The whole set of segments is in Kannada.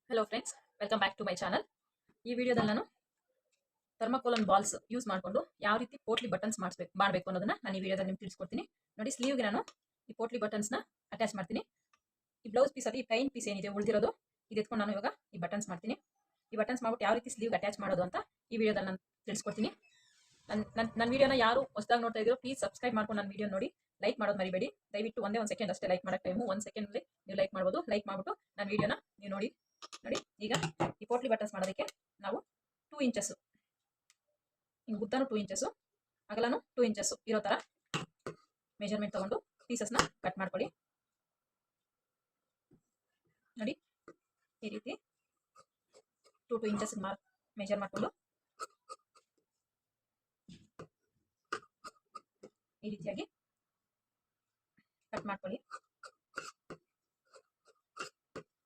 Hello friends, welcome back to my channel. ಈ ವಿಡಿಯೋದಲ್ಲಿ ನಾನು ಥರ್ಮಾಕೋಲನ್ ಬಾಲ್ಸ್ ಯೂಸ್ ಮಾಡಿಕೊಂಡು ಯಾವ ರೀತಿ ಪೋಟ್ಲಿ ಬಟನ್ಸ್ ಮಾಡಬೇಕು ಅನ್ನೋದನ್ನ ನಾನು ಈ ವಿಡಿಯೋದಲ್ಲಿ ನಿಮ್ಗೆ ತಿಳಿಸ್ಕೊಡ್ತೀನಿ. ನೋಡಿ, ಸ್ಲೀವ್ಗೆ ನಾನು ಈ ಪೋಟ್ಲಿ ಬಟನ್ಸ್ನ ಅಟ್ಯಾಚ್ ಮಾಡ್ತೀನಿ. ಈ ಬ್ಲೌಸ್ ಪೀಸಲ್ಲಿ ಈ ಪ್ಲೈನ್ ಪೀಸ್ ಏನಿದೆ ಉಳಿದಿರೋದು ಇದು ಎತ್ಕೊಂಡು ನಾನು ಇವಾಗ ಈ ಬಟನ್ಸ್ ಮಾಡ್ತೀನಿ. ಈ ಬಟನ್ಸ್ ಮಾಡ್ಬಿಟ್ಟು ಯಾವ ರೀತಿ ಸ್ಲೀವ್ಗೆ ಅಟ್ಯಾಚ್ ಮಾಡೋದು ಅಂತ ಈ ವಿಡಿಯೋದಲ್ಲಿ ನಾನು ತಿಳಿಸ್ಕೊಡ್ತೀನಿ. ನನ್ನ ವಿಡಿಯೋನ ಯಾರು ಹೊಸದಾಗಿ ನೋಡ್ತಾ ಇದ್ದೀರೋ ಪ್ಲೀಸ್ ಸಬ್ಸ್ಕ್ರೈಬ್ ಮಾಡ್ಕೊಂಡು ನನ್ನ ವಿಡಿಯೋ ನೋಡಿ, ಲೈಕ್ ಮಾಡೋದು ಮರಿಬೇಡಿ. ದಯವಿಟ್ಟು ಒಂದೇ ಒಂದು ಸೆಕೆಂಡ್ ಅಷ್ಟೇ ಲೈಕ್ ಮಾಡೋಕ್ಕೆ ಟೈಮು. 1 ಸೆಕೆಂಡ್ಲಿ ನೀವು ಲೈಕ್ ಮಾಡ್ಬೋದು. ಲೈಕ್ ಮಾಡಿಬಿಟ್ಟು ನನ್ನ ವಿಡಿಯೋನ ನೀವು ನೋಡಿ. ಈಗ ಈ ಪೋಟ್ಲಿ ಬಟನ್ಸ್ ಮಾಡೋದಕ್ಕೆ ನಾವು 2 ಇಂಚಸ್, ಹಿಂಗೆ ಉದ್ದನೂ 2 ಇಂಚಸ್ಸು, ಅಗಲನೂ 2 ಇಂಚಸ್ಸು ಇರೋ ಥರ ಮೆಜರ್ಮೆಂಟ್ ತೊಗೊಂಡು ಪೀಸಸ್ನ ಕಟ್ ಮಾಡ್ಕೊಳ್ಳಿ. ನೋಡಿ, ಈ ರೀತಿ 2 ಇಂಚಸ್ ಮೆಜರ್ ಮಾಡಿಕೊಂಡು ಈ ರೀತಿಯಾಗಿ ಕಟ್ ಮಾಡ್ಕೊಳ್ಳಿ.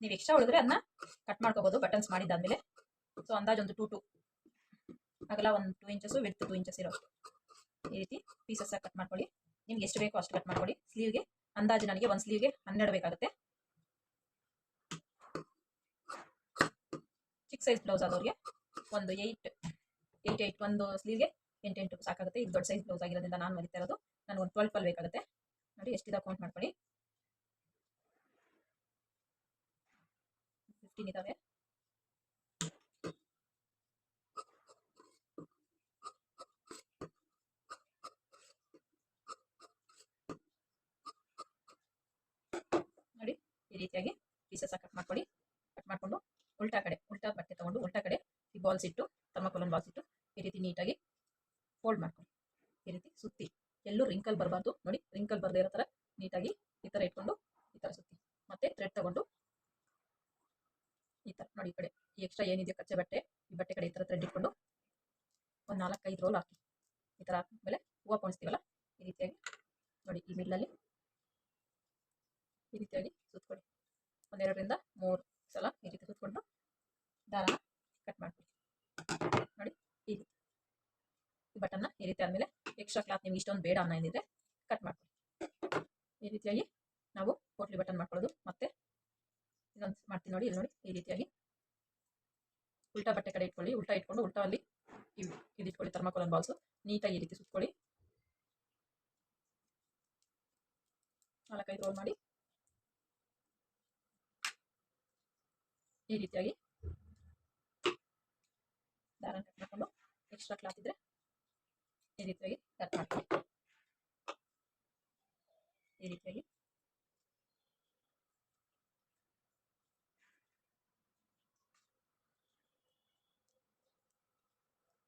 ನೀವು ಎಕ್ಸ್ಟ್ರಾ ಉಳಿದ್ರೆ ಅದನ್ನ ಕಟ್ ಮಾಡ್ಕೋಬೋದು ಬಟನ್ಸ್ ಮಾಡಿದ್ದಾದ್ಮೇಲೆ. ಸೊ ಅಂದಾಜು ಒಂದು 2 ಅಗಲ ಒಂದು 2 ಇಂಚಸ್ಸು, ವಿಡ್ತ್ 2 ಇಂಚಸ್ ಇರೋ ಈ ರೀತಿ ಪೀಸಸ್ ಕಟ್ ಮಾಡ್ಕೊಳ್ಳಿ. ನಿಮ್ಗೆ ಎಷ್ಟು ಬೇಕೋ ಅಷ್ಟು ಕಟ್ ಮಾಡ್ಕೊಳ್ಳಿ. ಸ್ಲೀವ್ಗೆ ಅಂದಾಜು ನನಗೆ ಒಂದು ಸ್ಲೀವ್ಗೆ 12 ಬೇಕಾಗುತ್ತೆ. ಚಿಕ್ಕ ಸೈಜ್ ಬ್ಲೌಸ್ ಆದವ್ರಿಗೆ ಒಂದು 8 ಒಂದು ಸ್ಲೀವ್ಗೆ 8 ಸಾಕಾಗುತ್ತೆ. ಇದು ದೊಡ್ಡ ಸೈಜ್ ಬ್ಲೌಸ್ ಆಗಿರೋದ್ರಿಂದ ನಾನು ಮರಿತಾ ಇರೋದು ನನಗೆ ಒಂದು 12 ಬೇಕಾಗುತ್ತೆ. ನೋಡಿ, ಎಷ್ಟಿದೆ ಕೌಂಟ್ ಮಾಡ್ಕೊಳ್ಳಿ. 15 ಇದಾವೆ. ನೋಡಿ, ಈ ರೀತಿಯಾಗಿ ಪೀಸಸ್ ಕಟ್ ಮಾಡ್ಕೊಳ್ಳಿ. ಕಟ್ ಮಾಡಿಕೊಂಡು ಉಲ್ಟಾ ಬಟ್ಟೆ ತಗೊಂಡು ಉಲ್ಟಾ ಕಡೆ ಈ ಬಾಲ್ಸ್ ಇಟ್ಟು, ಥರ್ಮಾಕೋಲನ್ ಬಾಲ್ಸ್ ಇಟ್ಟು ಈ ರೀತಿ ನೀಟಾಗಿ ಫೋಲ್ಡ್ ಮಾಡ್ಕೊಳ್ಳಿ. ಈ ರೀತಿ ಸುತ್ತಿ, ಎಲ್ಲೂ ರಿಂಕಲ್ ಬರಬಾರ್ದು. ನೋಡಿ, ರಿಂಕಲ್ ಬರದೇ ಇರೋ ಥರ ನೀಟಾಗಿ ಈ ಥರ ಇಟ್ಕೊಂಡು ಈ ಥರ ಸುತ್ತಿ, ಮತ್ತೆ ಥ್ರೆಡ್ ತಗೊಂಡು ಈ ಥರ ನೋಡಿ, ಈ ಕಡೆ ಈ ಎಕ್ಸ್ಟ್ರಾ ಏನಿದೆಯೋ ಕಚ್ಚೆ ಬಟ್ಟೆ, ಈ ಬಟ್ಟೆ ಕಡೆ ಈ ಥರ ಥ್ರೆಡ್ ಇಟ್ಕೊಂಡು ಒಂದು 4-5 ರೋಲ್ ಹಾಕಿ. ಈ ಥರ ಹಾಕಿದ್ಮೇಲೆ ಹೂವು ಪೋಣಿಸ್ತೀವಲ್ಲ, ಈ ರೀತಿಯಾಗಿ ನೋಡಿ, ಈ ಮಿಡ್ಲಲ್ಲಿ ಈ ರೀತಿಯಾಗಿ ಸುತ್ಕೊಳ್ಳಿ. 1-2-3 ಸಲ ಈ ರೀತಿ ಸುತ್ಕೊಂಡು ದಾರನ ಕಟ್ ಮಾಡ್ಕೊಳ್ಳಿ. ನೋಡಿ, ಈ ರೀತಿ ಈ ಬಟನ್ನ ಈ ರೀತಿ ಆದಮೇಲೆ ಎಕ್ಸ್ಟ್ರಾ ಕ್ಲಾತ್ ನಿಮ್ಗೆ ಇಷ್ಟೊಂದು ಬೇಡ ಅನ್ನೋ ಏನಿದ್ರೆ ಕಟ್ ಮಾಡ್ಕೊಳ್ಳಿ. ಈ ರೀತಿಯಾಗಿ ನಾವು ಪೋಟ್ಲಿ ಬಟನ್ ಮಾಡ್ಕೊಳ್ಳೋದು. ಮತ್ತೆ ಇನ್ನೊಂದು ಮಾಡ್ತೀನಿ ನೋಡಿ, ಇಲ್ಲಿ ನೋಡಿ, ಈ ರೀತಿಯಾಗಿ ಉಲ್ಟಾ ಬಟ್ಟೆ ಕಡೆ ಇಟ್ಕೊಳ್ಳಿ. ಉಲ್ಟಾ ಇಟ್ಕೊಂಡು ಉಲ್ಟಾ ಅಲ್ಲಿ ಇದು ಇಟ್ಕೊಳ್ಳಿ. ಥರ್ಮಾಕೋಲನ್ ಬಾಲ್ಸು ನೀಟಾಗಿ ಈ ರೀತಿ ಸುತ್ಕೊಳ್ಳಿ. 4-5 ರೋಲ್ ಮಾಡಿ ಈ ರೀತಿಯಾಗಿ ದಾರ ಕಟ್ ಮಾಡಿಕೊಂಡು ಎಕ್ಸ್ಟ್ರಾ ಕ್ಲಾತ್ ಇದ್ರೆ ಈ ರೀತಿಯಾಗಿ ಕಟ್ ಮಾಡ್ಕೊಳ್ಳಿ. ಈ ರೀತಿಯಾಗಿ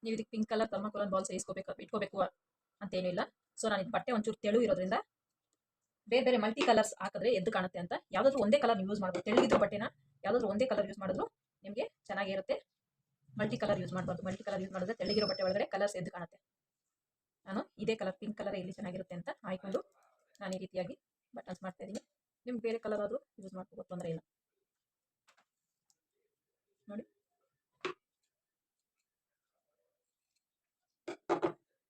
ನೀವು ಇದಕ್ಕೆ ಪಿಂಕ್ ಕಲರ್ ಥರ್ಮಾಕೋಲನ್ ಬಾಲ್ಸ್ ಇಟ್ಕೋಬೇಕು ಅಂತೇನಿಲ್ಲ. ಸೊ ನಾನು ಇದು ಬಟ್ಟೆ ಒಂಚೂರು ತೆಳು ಇರೋದ್ರಿಂದ ಬೇರೆ ಬೇರೆ ಮಲ್ಟಿ ಕಲರ್ಸ್ ಹಾಕಿದ್ರೆ ಎದ್ದು ಕಾಣುತ್ತೆ ಅಂತ ಯಾವುದಾದ್ರೂ ಒಂದೇ ಕಲರ್ ಯೂಸ್ ಮಾಡ್ಬೋದು. ತೆಳುಗಿದ್ರು ಬಟ್ಟೆನ ಯಾವುದಾದ್ರೂ ಒಂದೇ ಕಲರ್ ಯೂಸ್ ಮಾಡಿದ್ರು ನಿಮಗೆ ಚೆನ್ನಾಗಿರುತ್ತೆ. ಮಲ್ಟಿ ಕಲರ್ ಯೂಸ್ ಮಾಡಬಾರ್ದು. ಮಲ್ಟಿ ಕಲರ್ ಯೂಸ್ ಮಾಡಿದ್ರೆ ತೆಳುಗಿರೋ ಬಟ್ಟೆ ಒಳಗಡೆ ಕಲರ್ಸ್ ಎದ್ದು ಕಾಣುತ್ತೆ. ನಾನು ಇದೇ ಕಲರ್, ಪಿಂಕ್ ಕಲರ್ ಇಲ್ಲಿ ಚೆನ್ನಾಗಿರುತ್ತೆ ಅಂತ ಆಯ್ಕೊಂಡು ನಾನು ಈ ರೀತಿಯಾಗಿ ಬಟನ್ಸ್ ಮಾಡ್ತಾ ಇದ್ದೀನಿ. ನಿಮ್ಗೆ ಬೇರೆ ಕಲರ್ ಆದರೂ ಯೂಸ್ ಮಾಡ್ಕೋಬೋದು, ತೊಂದರೆ ಇಲ್ಲ. ನೋಡಿ,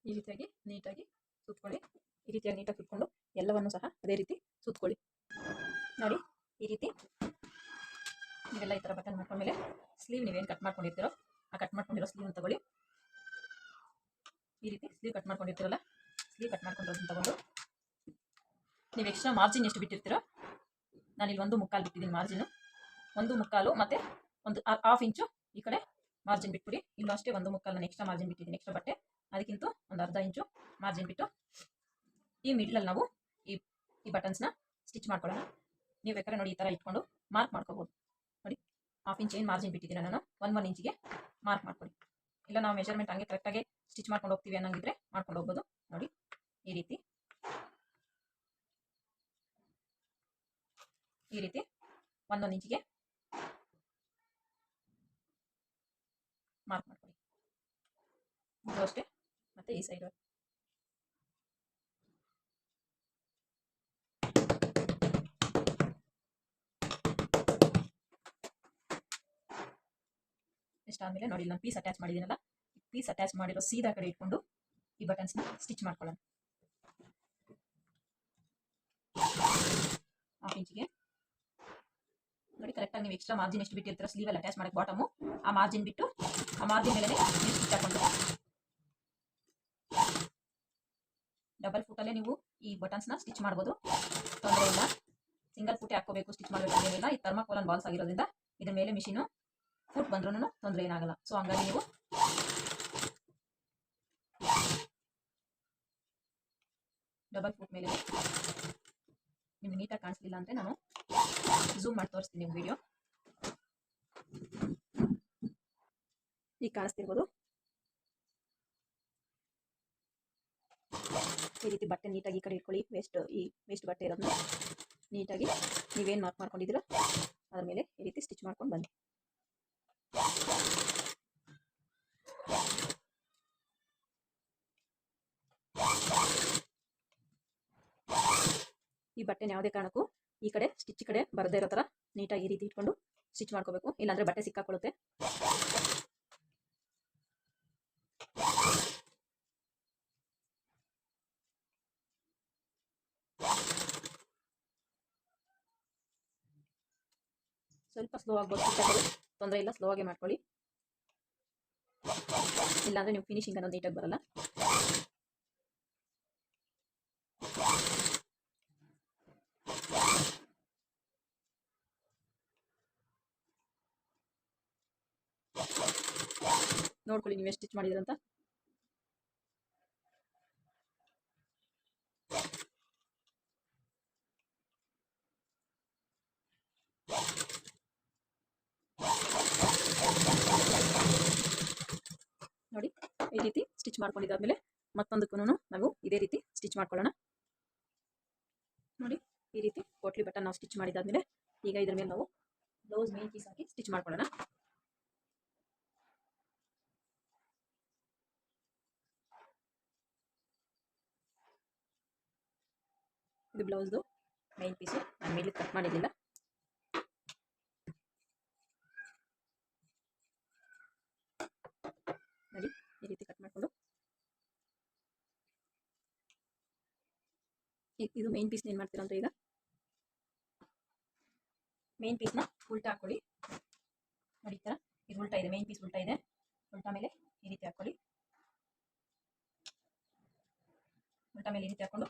ಈ ರೀತಿಯಾಗಿ ನೀಟಾಗಿ ಸುತ್ಕೊಳ್ಳಿ. ಈ ರೀತಿಯಾಗಿ ನೀಟಾಗಿ ಸುತ್ಕೊಂಡು ಎಲ್ಲವನ್ನು ಸಹ ಅದೇ ರೀತಿ ಸುತ್ಕೊಳ್ಳಿ. ನೋಡಿ, ಈ ರೀತಿ ನೀವೆಲ್ಲ ಈ ಥರ ಬಟನ್ ಮಾಡ್ಕೊಂಡ್ಮೇಲೆ ಸ್ಲೀವ್ ನೀವೇನು ಕಟ್ ಮಾಡ್ಕೊಂಡಿರ್ತೀರೋ ಆ ಕಟ್ ಮಾಡ್ಕೊಂಡಿರೋ ಸ್ಲೀವ್ ತಗೊಳ್ಳಿ. ಈ ರೀತಿ ಸ್ಲೀವ್ ಕಟ್ ಮಾಡ್ಕೊಂಡಿರ್ತೀರಲ್ಲ, ಸ್ಲೀವ್ ಕಟ್ ಮಾಡ್ಕೊಂಡಿರೋದನ್ನ ತಗೊಂಡು ನೀವು ಎಕ್ಸ್ಟ್ರಾ ಮಾರ್ಜಿನ್ ಎಷ್ಟು ಬಿಟ್ಟಿರ್ತೀರೋ, ನಾನಿಲ್ಲಿ 1.25 ಬಿಟ್ಟಿದ್ದೀನಿ ಮಾರ್ಜಿನು. 1.25 ಮತ್ತು ಒಂದು 1/2 ಇಂಚು ಈ ಕಡೆ ಮಾರ್ಜಿನ್ ಬಿಟ್ಬಿಡಿ. ಇಲ್ಲೂ ಅಷ್ಟೇ 1.25 ನಾನು ಎಕ್ಸ್ಟ್ರಾ ಮಾರ್ಜಿನ್ ಬಿಟ್ಟಿದ್ದೀನಿ. ಎಕ್ಸ್ಟ್ರಾ ಬಟ್ಟೆ ಅದಕ್ಕಿಂತ ಒಂದು 1/2 ಇಂಚು ಮಾರ್ಜಿನ್ ಬಿಟ್ಟು ಈ ಮಿಡ್ಲಲ್ಲಿ ನಾವು ಈ ಬಟನ್ಸ್ನ ಸ್ಟಿಚ್ ಮಾಡ್ಕೊಳ್ಳೋಣ. ನೀವು ಬೇಕಾದ್ರೆ ನೋಡಿ ಈ ಥರ ಇಟ್ಕೊಂಡು ಮಾರ್ಕ್ ಮಾಡ್ಕೋಬೋದು. ನೋಡಿ, 1/2 ಇಂಚ್ ಏನು ಮಾರ್ಜಿನ್ ಬಿಟ್ಟಿದ್ದೀನಿ ನಾನು, 1 ಇಂಚಿಗೆ ಮಾರ್ಕ್ ಮಾಡ್ಕೊಳ್ಳಿ. ಇಲ್ಲ ನಾವು ಮೆಜರ್ಮೆಂಟ್ ಹಂಗೆ ಕರೆಕ್ಟಾಗಿ ಸ್ಟಿಚ್ ಮಾಡ್ಕೊಂಡು ಹೋಗ್ತೀವಿ ಅನ್ನೋಂಗಿದ್ರೆ ಮಾಡ್ಕೊಂಡು ಹೋಗ್ಬೋದು. ನೋಡಿ, ಈ ರೀತಿ 1 ಇಂಚಿಗೆ ಮಾರ್ಕ್ ಮಾಡ್ಕೊಳ್ಳಿ. ಇದು ಅಷ್ಟೇ. ಮತ್ತೆ ಈ ಸೈಡ್ ಇಷ್ಟಾದಮೇಲೆ ನೋಡಿ, ನಾನು ಪೀಸ್ ಅಟ್ಯಾಚ್ ಮಾಡಿದ್ದೀನಲ್ಲ, ಪೀಸ್ ಅಟ್ಯಾಚ್ ಮಾಡಿರೋ ಸೀದಾ ಕಡೆ ಇಟ್ಕೊಂಡು ಈ ಬಟನ್ಸ್ನ ಸ್ಟಿಚ್ ಮಾಡ್ಕೊಳ್ಳೋಣ. 1/2 ಇಂಚಿಗೆ ನೋಡಿ ಕರೆಕ್ಟಾಗಿ ನೀವು ಎಕ್ಸ್ಟ್ರಾ ಮಾರ್ಜಿನ್ ಎಷ್ಟು ಬಿಟ್ಟಿರ್ತೀರ ಸ್ಲೀವಲ್ಲಿ ಅಟ್ಯಾಚ್ ಮಾಡಕ್ಕೆ ಬಾಟಮು, ಆ ಮಾರ್ಜಿನ್ ಬಿಟ್ಟು ಆ ಮಾರ್ಜಿನ್ ಮೇಲೆ ನೀವು ಸ್ಟಿಚ್ ಹಾಕೊಂಡು ಡಬಲ್ ಫುಟಲ್ಲೇ ನೀವು ಈ ಬಟನ್ಸ್ನ ಸ್ಟಿಚ್ ಮಾಡ್ಬೋದು, ತೊಂದರೆ ಇಲ್ಲ. ಸಿಂಗಲ್ ಫುಟೇ ಹಾಕೋಬೇಕು ಸ್ಟಿಚ್ ಮಾಡಬೇಕು ಏನಿಲ್ಲ. ಈ ಥರ್ಮಾಕೋಲನ್ ಬಾಲ್ಸ್ ಆಗಿರೋದ್ರಿಂದ ಇದ್ರ ಮೇಲೆ ಮಿಷಿನು ಫುಟ್ ಬಂದ್ರೂ ತೊಂದರೆ ಏನಾಗಲ್ಲ. ಸೊ ಹಂಗಾಗಿ ನೀವು ಡಬಲ್ ಫುಟ್ ಮೇಲೆ ನಿಮ್ಗೆ ನೀಟಾಗಿ ಕಾಣಿಸ್ಲಿಲ್ಲ ಅಂದರೆ ನಾನು ಝೂಮ್ ಮಾಡಿ ತೋರಿಸ್ತೀನಿ ನಿಮ್ಗೆ ವಿಡಿಯೋ. ಈಗ ಕಾಣಿಸ್ತಿರ್ಬೋದು. ಈ ರೀತಿ ಬಟ್ಟೆ ನೀಟಾಗಿ ಈ ಕಡೆ ಇಟ್ಕೊಳ್ಳಿ. ವೇಸ್ಟ್ ಬಟ್ಟೆ ಇರೋದನ್ನ ನೀಟಾಗಿ ನೀವೇನು ಮಾರ್ಕ್ ಮಾಡ್ಕೊಂಡಿದ್ದೀರೋ ಅದ್ರ ಮೇಲೆ ಈ ರೀತಿ ಸ್ಟಿಚ್ ಮಾಡ್ಕೊಂಡು ಬನ್ನಿ. ಈ ಬಟ್ಟೆನ ಯಾವುದೇ ಕಾರಣಕ್ಕೂ ಈ ಕಡೆ ಸ್ಟಿಚ್ ಕಡೆ ಬರದೇ ಇರೋ ಥರ ನೀಟಾಗಿ ಈ ರೀತಿ ಇಟ್ಕೊಂಡು ಸ್ಟಿಚ್ ಮಾಡ್ಕೋಬೇಕು, ಇಲ್ಲಾಂದರೆ ಬಟ್ಟೆ ಸಿಕ್ಕಾಕೊಳ್ಳುತ್ತೆ. ಸ್ವಲ್ಪ ಸ್ಲೋ ಆಗ್ಬೋದು, ತೊಂದರೆ ಇಲ್ಲ, ಸ್ಲೋ ಆಗಿ ಮಾಡ್ಕೊಳ್ಳಿ. ಇಲ್ಲಾಂದರೆ ನೀವು ಫಿನಿಶಿಂಗ್ ಅನ್ನೋದು ನೀಟಾಗಿ ಬರಲ್ಲ. ನೋಡ್ಕೊಳ್ಳಿ ನೀವು ಎಷ್ಟು ಸ್ಟಿಚ್ ಮಾಡಿದ್ರಂತ. ನೋಡಿ ಈ ರೀತಿ ಸ್ಟಿಚ್ ಮಾಡ್ಕೊಂಡಿದ್ದಾದ್ಮೇಲೆ ಮತ್ತೊಂದಕ್ಕೂ ನಾವು ಇದೇ ರೀತಿ ಸ್ಟಿಚ್ ಮಾಡ್ಕೊಳ್ಳೋಣ. ನೋಡಿ ಈ ರೀತಿ ಪೋಟ್ಲಿ ಬಟನ್ ನಾವು ಸ್ಟಿಚ್ ಮಾಡಿದ್ದಾದ್ಮೇಲೆ ಈಗ ಇದ್ರ ಮೇಲೆ ನಾವು ಬ್ಲೌಸ್ ಮೇನ್ ಪೀಸ್ ಹಾಕಿ ಸ್ಟಿಚ್ ಮಾಡ್ಕೊಳ್ಳೋಣ. ಇದು ಬ್ಲೌಸ್ದು ಮೇನ್ ಪೀಸು, ನಾನು ಮೇಲೆ ಕಟ್ ಮಾಡಿರಲಿಲ್ಲ. ನೋಡಿ ಈ ರೀತಿ ಕಟ್ ಮಾಡಿಕೊಂಡು ಇದು ಮೇನ್ ಪೀಸ್ನ ಏನು ಮಾಡ್ತೀರಾ ಅಂದರೆ ಈಗ ಮೇನ್ ಪೀಸ್ನ ಉಲ್ಟಾ ಹಾಕ್ಕೊಳ್ಳಿ. ನೋಡಿ ಈ ಥರ ಇದು ಉಲ್ಟಾ ಇದೆ, ಮೇನ್ ಪೀಸ್ ಉಲ್ಟಾ ಇದೆ. ಉಲ್ಟಾ ಮೇಲೆ ಈ ರೀತಿ ಹಾಕ್ಕೊಳ್ಳಿ. ಉಲ್ಟಾ ಮೇಲೆ ಈ ರೀತಿ ಹಾಕ್ಕೊಂಡು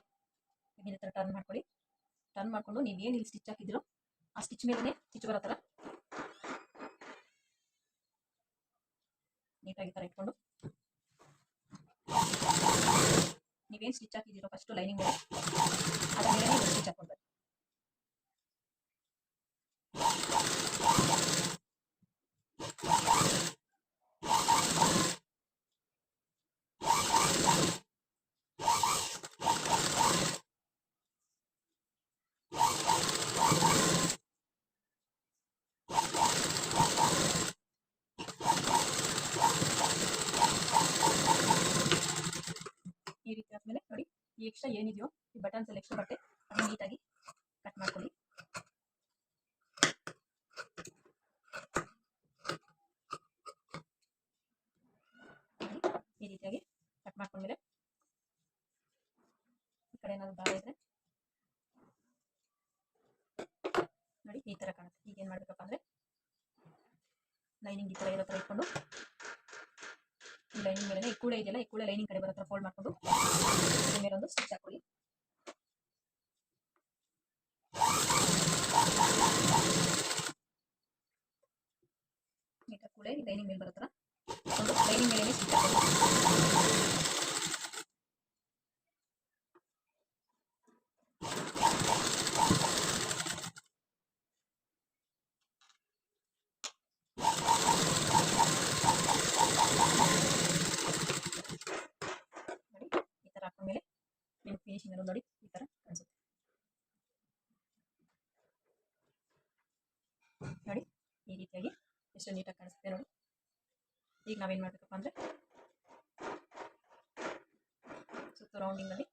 ಇದನ್ನ ಥರ ಟರ್ನ್ ಮಾಡ್ಕೊಳ್ಳಿ. ಟರ್ನ್ ಮಾಡಿಕೊಂಡು ನೀವೇನು ಇಲ್ಲಿ ಸ್ಟಿಚ್ ಹಾಕಿದಿರೋ ಆ ಸ್ಟಿಚ್ ಮೇಲೇ ಸ್ಟಿಚ್ ಬರೋ ಥರ ನೀಟಾಗಿ ಥರ ಇಟ್ಕೊಂಡು ನೀವೇನು ಸ್ಟಿಚ್ ಹಾಕಿದಿರೋ ಫಸ್ಟು ಲೈನಿಂಗ್ ಮೇಲೆ ಅದರ ಮೇಲೆ ಸ್ಟಿಚ್ ಹಾಕ್ಕೊಳ್ಬೇಕು. ಈ ರೀತಿ ಆದಮೇಲೆ ನೋಡಿ ಈ ಎಕ್ಸ್ಟ್ರಾ ಏನಿದೆಯೋ ಈ ಬಟನ್ಸ್ ಅಲ್ಲಿ ಎಕ್ಸ್ಟ್ರಾ ಬಟ್ಟೆ ಅದನ್ನ ನೀಟಾಗಿ ಕಟ್ ಮಾಡ್ಕೊಳ್ಳಿ. ಈ ರೀತಿಯಾಗಿ ಕಟ್ ಮಾಡ್ಕೊಂಡ್ಮೇಲೆ ಈ ಕಡೆ ಏನಾದ್ರು ದಾರ ಇದ್ರೆ ನೋಡಿ ಈ ಥರ ಕಾಣುತ್ತೆ. ಈಗ ಏನು ಮಾಡಬೇಕಪ್ಪ ಅಂದರೆ ಲೈನಿಂಗ್ ಈ ಥರ ಇರೋ ಥರ ಇಟ್ಕೊಂಡು ಈ ಲೈನಿಂಗ್ ಮೇಲೆ ಈ ಕೂಳೆ ಇದೆಯಲ್ಲ ಈ ಕೂಳೆ ಲೈನಿಂಗ್ ಕಡೆ ಬರೋ ಥರ ಫೋಲ್ಡ್ ಮಾಡಿಕೊಂಡು ಇದ್ರ ಮೇಲೆ ಒಂದು ಸ್ಟಿಚ್ ಹಾಕೊಳ್ಳಿ. ನೀಟಾಗಿ ಕೂಳೆ ಲೈನಿಂಗ್ ಮೇಲೆ ಬರೋ ಥರ ಒಂದು ಲೈನಿಂಗ್ ಮೇಲೆ ಸ್ಟಿಚ್ ಹಾಕೊಳ್ಳಿ. ಈ ಥರ ಹಾಕೊಂಡ್ಮೇಲೆ ನಿಮ್ಮ ಫಿನಿಶಿಂಗ್ ಅನ್ನೋದು ನೋಡಿ ಈ ಥರ ಕಾಣಿಸುತ್ತೆ. ನೋಡಿ ಈ ರೀತಿಯಾಗಿ ಎಷ್ಟು ನೀಟಾಗಿ ಕಾಣಿಸುತ್ತೆ ನೋಡಿ. ಈಗ ನಾವೇನು ಮಾಡಬೇಕಪ್ಪ ಅಂದರೆ ಸುತ್ತು ರೌಂಡಿಂಗಲ್ಲಿ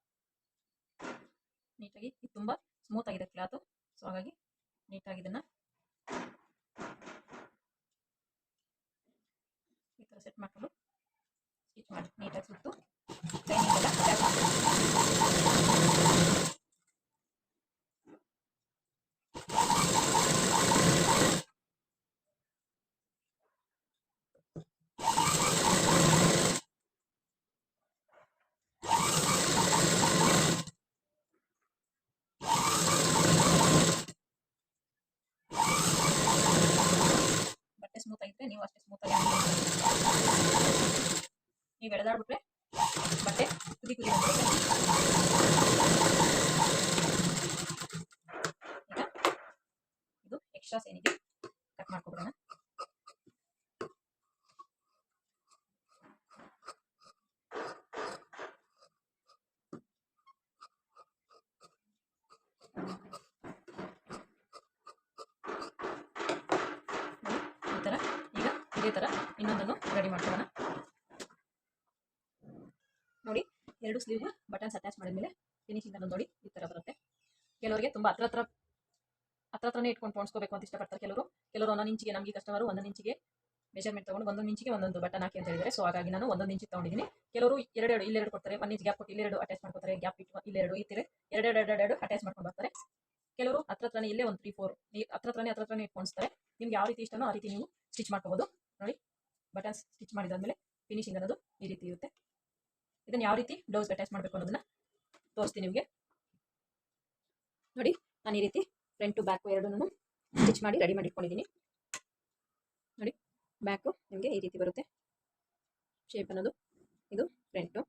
ನೀಟಾಗಿ ಇದು ತುಂಬ ಸ್ಮೂತ್ ಆಗಿದೆ ಕ್ಲಾತು, ಸೊ ಹಾಗಾಗಿ ನೀಟಾಗಿ ಇದನ್ನು ಈ ಥರ ಸೆಟ್ ಮಾಡಿಕೊಂಡು ಸ್ಟಿಚ್ ಮಾಡಿ ನೀಟಾಗಿ ಸುತ್ತು ಲೈನಿಂಗ್ ಎಲ್ಲ ಅಟ್ಯಾಚ್ ಮಾಡಿ ಎಷ್ಟೇ ಸ್ಮೂತ್ ಆಗಿದ್ರೆ ನೀವು ಅಷ್ಟೇ ಸ್ಮೂತ್ ಆಗಿ ನೀವು ಎಳೆದಾಡ್ಬಿಟ್ರೆ ಬಟ್ಟೆ ಕುದಿ ಕುದಿ ಬಂದ್ಬಿಡುತ್ತೆ. ಈಗ ಇದು ಎಕ್ಸ್ಟ್ರಾಸ್ ಏನಿದೆ ಕಟ್ ಮಾಡ್ಕೊಬಿಡೋಣ. ಈ ಥರ ಈಗ ಇದೇ ಥರ ಇನ್ನೊಂದನ್ನು ರೆಡಿ ಮಾಡ್ಕೊಳ್ಳೋಣ. ನೋಡಿ, 2 ಸ್ಲೀವ್ ಬಟನ್ಸ್ ಅಟ್ಯಾಚ್ ಮಾಡಿದ್ಮೇಲೆ ಫಿನಿಶಿಂಗ್ ಅನ್ನೋದು ನೋಡಿ ಈ ಥರ ಬರುತ್ತೆ. ಕೆಲವರಿಗೆ ತುಂಬ ಹತ್ರನೇ ಇಟ್ಕೊಂಡು ಪೋಣಿಸ್ಕೋಬೇಕು ಅಂತ ಇಷ್ಟಪಡ್ತಾರೆ. ಕೆಲವರು 1 ಇಂಚಿಗೆ, ನಮಗೆ ಕಸ್ಟಮರು 1 ಇಂಚಿಗೆ ಮೆಜರ್ಮೆಂಟ್ ತೊಗೊಂಡು 1 ಇಂಚಿಗೆ ಒಂದೊಂದು ಬಟನ್ ಹಾಕಿ ಅಂತ ಹೇಳಿದರೆ, ಸೊ ಹಾಗಾಗಿ ನಾನು 1 ಇಂಚಿಗೆ ತೊಗೊಂಡಿದ್ದೀನಿ. ಕೆಲವರು ಇಲ್ಲೆರಡು ಕೊಡ್ತಾರೆ, 1 ಇಂಚ್ ಗ್ಯಾಪ್ ಕೊಟ್ಟು ಇಲ್ಲೆರಡು ಅಟ್ಯಾಚ್ ಮಾಡ್ಕೊತಾರೆ, ಗ್ಯಾಪ್ ಇಟ್ಟು ಇಲ್ಲೆರಡು ಈ ಥರ ಎರಡು ಅಟ್ಯಾಚ್ ಮಾಡ್ಕೊಂಡು ಬರ್ತಾರೆ. ಕೆಲವರು ಹತ್ರನೇ ಇಲ್ಲೇ ಒಂದು 3-4 ಹತ್ರನೇ ಇಟ್ಕೊಂಡಿಸ್ತಾರೆ. ನಿಮ್ಗೆ ಯಾವ ರೀತಿ ಇಷ್ಟನೋ ಆ ರೀತಿ ನೀವು ಸ್ಟಿಚ್ ಮಾಡ್ಕೋಬೋದು. ನೋಡಿ, ಬಟನ್ಸ್ ಸ್ಟಿಚ್ ಮಾಡಿದಾದ್ಮೇಲೆ ಫಿನಿಶಿಂಗ್ ಅನ್ನೋದು ಈ ರೀತಿ ಇರುತ್ತೆ. ಇದನ್ನು ಯಾವ ರೀತಿ ಬ್ಲೌಸ್ ಅಟ್ಯಾಚ್ ಮಾಡಬೇಕು ಅನ್ನೋದನ್ನ ತೋರಿಸ್ತೀನಿ ನಿಮಗೆ. ನೋಡಿ, ನಾನು ಈ ರೀತಿ ಫ್ರಂಟು ಬ್ಯಾಕು ಎರಡನ್ನೂ ಸ್ಟಿಚ್ ಮಾಡಿ ರೆಡಿ ಮಾಡಿ ಇಟ್ಕೊಂಡಿದ್ದೀನಿ. ನೋಡಿ, ಬ್ಯಾಕು ನಿಮಗೆ ಈ ರೀತಿ ಬರುತ್ತೆ ಶೇಪ್ ಅನ್ನೋದು. ಇದು ಫ್ರಂಟು.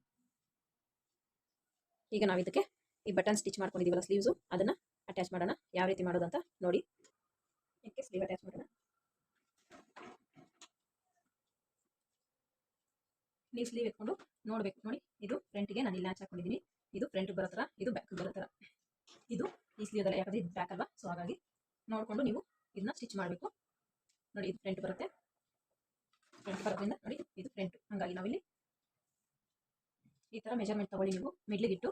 ಈಗ ನಾವು ಇದಕ್ಕೆ ಈ ಬಟನ್ ಸ್ಟಿಚ್ ಮಾಡ್ಕೊಂಡಿದ್ದೀವಲ್ಲ ಸ್ಲೀವ್ಸು, ಅದನ್ನು ಅಟ್ಯಾಚ್ ಮಾಡೋಣ. ಯಾವ ರೀತಿ ಮಾಡೋದಂತ ನೋಡಿ. ಇದಕ್ಕೆ ಸ್ಲೀವ್ ಅಟ್ಯಾಚ್ ಮಾಡೋಣ. ನೀವು ಸ್ಲೀವ್ ಎತ್ಕೊಂಡು ನೋಡಬೇಕು. ನೋಡಿ, ಇದು ಫ್ರಂಟಿಗೆ ನಾನು ಇಲ್ಲಿ ಲ್ಯಾಚ್ ಹಾಕೊಂಡಿದ್ದೀನಿ. ಇದು ಫ್ರಂಟ್ ಬರೋ ಥರ, ಇದು ಬ್ಯಾಕ್ ಬರೋ ಥರ. ಇದು ಈ ಸ್ಲೀವ್ ಅದಲ್ಲ, ಯಾಕಂದರೆ ಇದು ಬ್ಯಾಕ್ ಅಲ್ವಾ, ಸೊ ಹಾಗಾಗಿ ನೋಡಿಕೊಂಡು ನೀವು ಇದನ್ನ ಸ್ಟಿಚ್ ಮಾಡಬೇಕು. ನೋಡಿ, ಇದು ಫ್ರಂಟ್ ಬರುತ್ತೆ. ಫ್ರಂಟ್ ಬರೋದ್ರಿಂದ ನೋಡಿ ಇದು ಫ್ರಂಟ್. ಹಾಗಾಗಿ ನಾವಿಲ್ಲಿ ಈ ಥರ ಮೆಜರ್ಮೆಂಟ್ ತೊಗೊಳ್ಳಿ. ನೀವು ಮಿಡ್ಲಿಗಿಟ್ಟು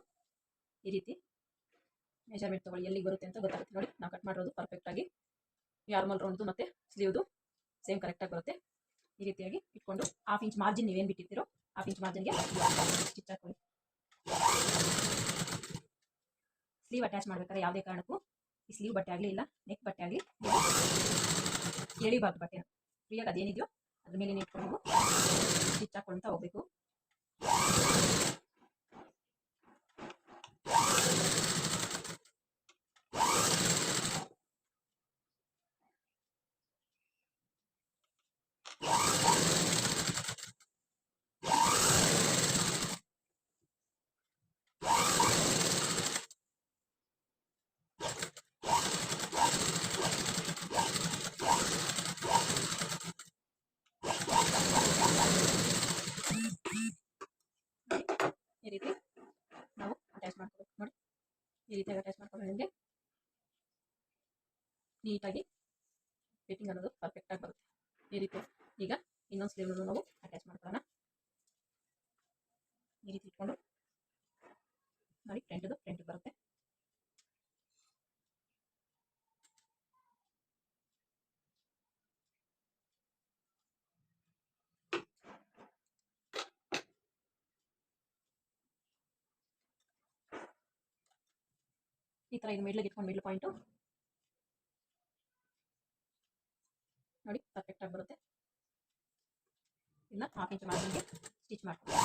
ಈ ರೀತಿ ಮೆಜರ್ಮೆಂಟ್ ತೊಗೊಳ್ಳಿ, ಎಲ್ಲಿಗೆ ಬರುತ್ತೆ ಅಂತ ಗೊತ್ತಾಗುತ್ತೆ. ನೋಡಿ, ನಾವು ಕಟ್ ಮಾಡಿರೋದು ಪರ್ಫೆಕ್ಟಾಗಿ ನಾರ್ಮಲ್ ರೌಂಡ್ದು ಮತ್ತು ಸ್ಲೀವ್ದು ಸೇಮ್ ಕರೆಕ್ಟಾಗಿ ಬರುತ್ತೆ. ಈ ರೀತಿಯಾಗಿ ಇಟ್ಕೊಂಡು 1/2 ಇಂಚ್ ಮಾರ್ಜಿನ್ ನೀವೇನು ಬಿಟ್ಟಿರ್ತೀರೋ 1/2 ಇಂಚ್ ಮಾರ್ಜಿನ್ಗೆ ಸ್ಟಿಚ್ ಹಾಕೊಳ್ಳಿ. ಸ್ಲೀವ್ ಅಟ್ಯಾಚ್ ಮಾಡ್ಬೇಕಾದ್ರೆ ಯಾವುದೇ ಕಾರಣಕ್ಕೂ ಈ ಸ್ಲೀವ್ ಬಟ್ಟೆ ಆಗಲಿ ಇಲ್ಲ ನೆಕ್ ಬಟ್ಟೆ ಆಗಲಿ ಎಳಿಬಾರ್ದು. ಬಟ್ಟೆನ ಫ್ರೀಯಾಗಿ ಅದೇನಿದೆಯೋ ಅದ್ರ ಮೇಲೆ ಇಟ್ಕೊಂಡು ಸ್ಟಿಚ್ ಹಾಕೊಳ್ತಾ ಹೋಗ್ಬೇಕು. ಈ ರೀತಿ ನಾವು ಅಟ್ಯಾಚ್ ಮಾಡ್ಕೋಬೇಕು. ನೋಡಿ, ಈ ರೀತಿಯಾಗಿ ಅಟ್ಯಾಚ್ ಮಾಡ್ಕೊಂಡು ನಿಮಗೆ ನೀಟಾಗಿ ಫಿಟ್ಟಿಂಗ್ ಅನ್ನೋದು ಪರ್ಫೆಕ್ಟಾಗಿ ಬರುತ್ತೆ. ಈ ರೀತಿ ಈಗ ಇನ್ನೊಂದು ಸ್ಲೀವ್ನು ನಾವು ಅಟ್ಯಾಚ್ ಮಾಡ್ಕೊಳ್ಳೋಣ. ಈ ರೀತಿ ಇಟ್ಕೊಂಡು ನೋಡಿ, ಫ್ರಂಟ್ ಬರುತ್ತೆ. ಈ ಥರ ಇದು ಮಿಡ್ಲಿಗೆ ಇಟ್ಕೊಂಡು ಮಿಡ್ಲ್ ಪಾಯಿಂಟು ನೋಡಿ ಪರ್ಫೆಕ್ಟಾಗಿ ಬರುತ್ತೆ. ಇದನ್ನ 1/2 ಇಂಚ್ ಮಾರ್ಜಿನ್ಗೆ ಸ್ಟಿಚ್ ಮಾಡ್ಕೊಳ್ಳಿ.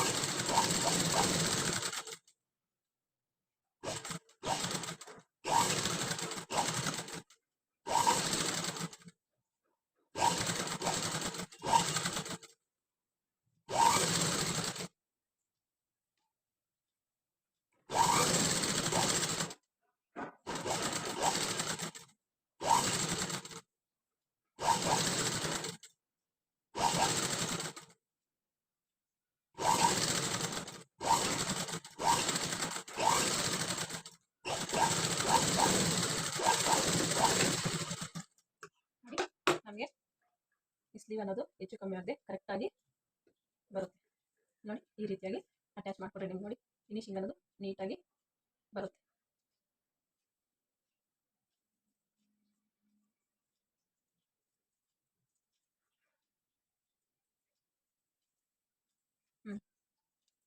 ನಮಗೆ ಈ ಸ್ಲೀವ್ ಅನ್ನೋದು ಹೆಚ್ಚು ಕಮ್ಮಿ ಆಗದೆ ಕರೆಕ್ಟಾಗಿ ಬರುತ್ತೆ. ನೋಡಿ, ಈ ರೀತಿಯಾಗಿ ಅಟ್ಯಾಚ್ ಮಾಡ್ಕೊಡ್ರಿ. ನಿಮ್ಗೆ ನೋಡಿ ಫಿನಿಶಿಂಗ್ ಅನ್ನೋದು ನೀಟಾಗಿ ಬರುತ್ತೆ.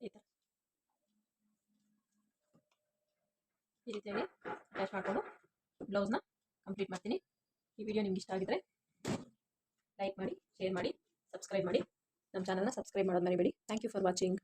ಈ ಥರ ಈ ರೀತಿಯಾಗಿ ಅಟ್ಯಾಚ್ ಮಾಡಿಕೊಂಡು ಬ್ಲೌಸ್ನ ಕಂಪ್ಲೀಟ್ ಮಾಡ್ತೀನಿ. ಈ ವಿಡಿಯೋ ನಿಮ್ಗೆ ಇಷ್ಟ ಆಗಿದ್ರೆ ಲೈಕ್ ಮಾಡಿ, ಶೇರ್ ಮಾಡಿ, ಸಬ್ಸ್ಕ್ರೈಬ್ ಮಾಡಿ. ನಮ್ಮ ಚಾನಲ್ನ ಸಬ್ಸ್ಕ್ರೈಬ್ ಮಾಡೋದು ಮರಿಬೇಡಿ. Thank you for watching.